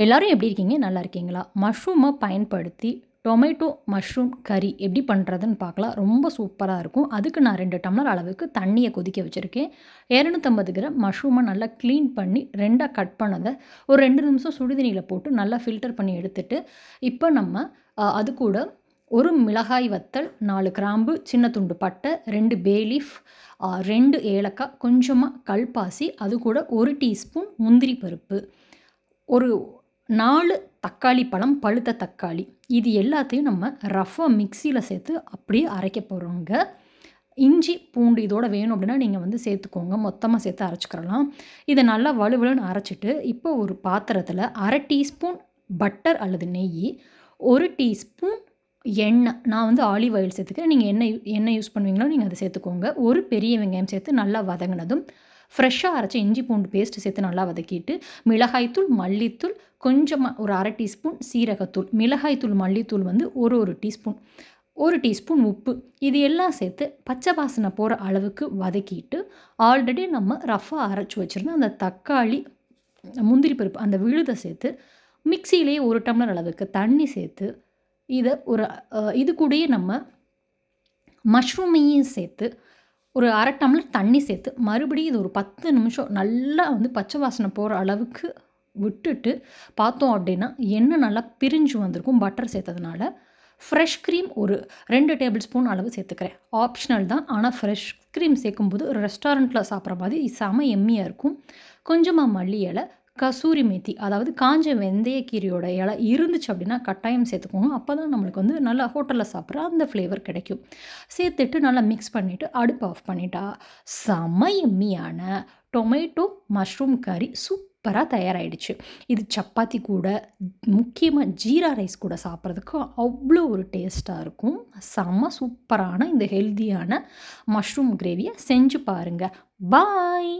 எல்லாரும் எப்படி இருக்கீங்க? நல்லா இருக்கீங்களா? மஷ்ரூமை பயன்படுத்தி டொமேட்டோ மஷ்ரூம் கறி எப்படி பண்ணுறதுன்னு பார்க்கலாம். ரொம்ப சூப்பரா இருக்கும். அதுக்கு நான் 2 டம்ளர் அளவுக்கு தண்ணிய கொதிக்க வச்சிருக்கேன். 250 கிராம் மஷ்ரூமை நல்லா க்ளீன் பண்ணி 2ஆ கட் பண்ணத ஒரு 2 நிமிஷம் சுடுதண்ணீல போட்டு நல்லா ஃபில்டர் பண்ணி எடுத்துட்டு, இப்போ நம்ம அது கூட 1 மிளகாய் வத்தல், 4 கிராம்பு, சின்ன துண்டு பட்டை, 2 பே லீஃப், 2 ஏலக்காய், கொஞ்சமா கல்பாசி, அது கூட 1 டீஸ்பூன் முந்திரி பருப்பு, ஒரு 4 தக்காளி பழம், பழுத்த தக்காளி. இது எல்லாத்தையும் நம்ம ரஃப்பா மிக்ஸியில சேர்த்து அப்படியே அரைக்க போறோங்க. இஞ்சி, பூண்டு இதோட வேணும் அப்படின்னா நீங்க வந்து சேர்த்துக்கோங்க. மொத்தமா சேர்த்து அரைச்சுக்கிறலாம். இத நல்லா வழுவழுன்னு அரைச்சுட்டு, இப்போ ஒரு பாத்திரத்தில 1/2 டீஸ்பூன் பட்டர் அல்லது நெய்யி, 1 டீஸ்பூன் எண்ணெய். நான் வந்து ஆலிவ் ஆயில் சேர்த்துக்கிறேன். நீங்க எண்ணெய் யூஸ் பண்ணுவீங்களோ நீங்க அத சேர்த்துக்கோங்க. ஒரு பெரிய வெங்காயம் சேர்த்து நல்லா வதங்குனதும், ஃப்ரெஷ்ஷா அரைச்ச இஞ்சி பூண்டு பேஸ்ட் சேர்த்து நல்லா வதக்கிட்டு, மிளகாய்த்தூள், மல்லித்தூள், கொஞ்சமா ஒரு 1/2 டீஸ்பூன் சீரகத்தூள், மிளகாய்த்தூள், மல்லித்தூள் வந்து ஒரு டீஸ்பூன், 1 டீஸ்பூன் உப்பு. இது எல்லாம் சேர்த்து பச்சை வாசனை போற அளவுக்கு வதக்கிட்டு, ஆல்ரெடி நம்ம ரஃப்பா அரைச்சு வச்சிருந்த அந்த தக்காளி, முந்திரி பருப்பு அந்த விழுத சேர்த்து, மிக்ஸியிலேயே 1 டம்ளர் அளவுக்கு தண்ணி சேர்த்து, இத ஒரு இது கூடயே நம்ம மஷ்ரூமையும் சேர்த்து, ஒரு 1/2 டம்ளர் தண்ணி சேர்த்து, மறுபடியும் இது ஒரு 10 நிமிஷம் நல்லா வந்து பச்சை வாசனை போற அளவுக்கு விட்டுட்டு பார்த்தோம் அப்படின்னா, எண்ணெய் நல்லா பிரிஞ்சு வந்திருக்கும் பட்டர் சேர்த்ததுனால. ஃப்ரெஷ் க்ரீம் ஒரு 2 டேபிள் ஸ்பூன் அளவு சேர்த்துக்கிறேன். ஆப்ஷனல் தான். ஆனா ஃப்ரெஷ் க்ரீம் சேர்க்கும்போது ரெஸ்டாரண்ட்ல சாப்பிட்ற மாதிரி செம எம்மியா இருக்கும். கொஞ்சமா மல்லி இலை, கசூரி மேத்தி அதாவது காஞ்ச வெந்தயக்கீரையோட இலை இருந்துச்சு அப்படின்னா கட்டாயம் சேர்த்துக்கோங்க. அப்பதான் நம்மளுக்கு வந்து நல்லா ஹோட்டல்ல சாப்பிட்ற அந்த ஃப்ளேவர் கிடைக்கும். சேர்த்துட்டு நல்லா மிக்ஸ் பண்ணிட்டு அடுப்ப ஆஃப் பண்ணிட்டா, செம எம்மியான டொமேட்டோ மஷ்ரூம் கறி சூப்பரா தயாராயிடுச்சு. இது சப்பாத்தி கூட, முக்கியமா ஜீரா ரைஸ் கூட சாப்பிட்றதுக்கு அவ்வளோ ஒரு டேஸ்ட்டா இருக்கும். செம்ம சூப்பரான இந்த ஹெல்தியான மஷ்ரூம் கிரேவிய செஞ்சு பாருங்க. பாய்.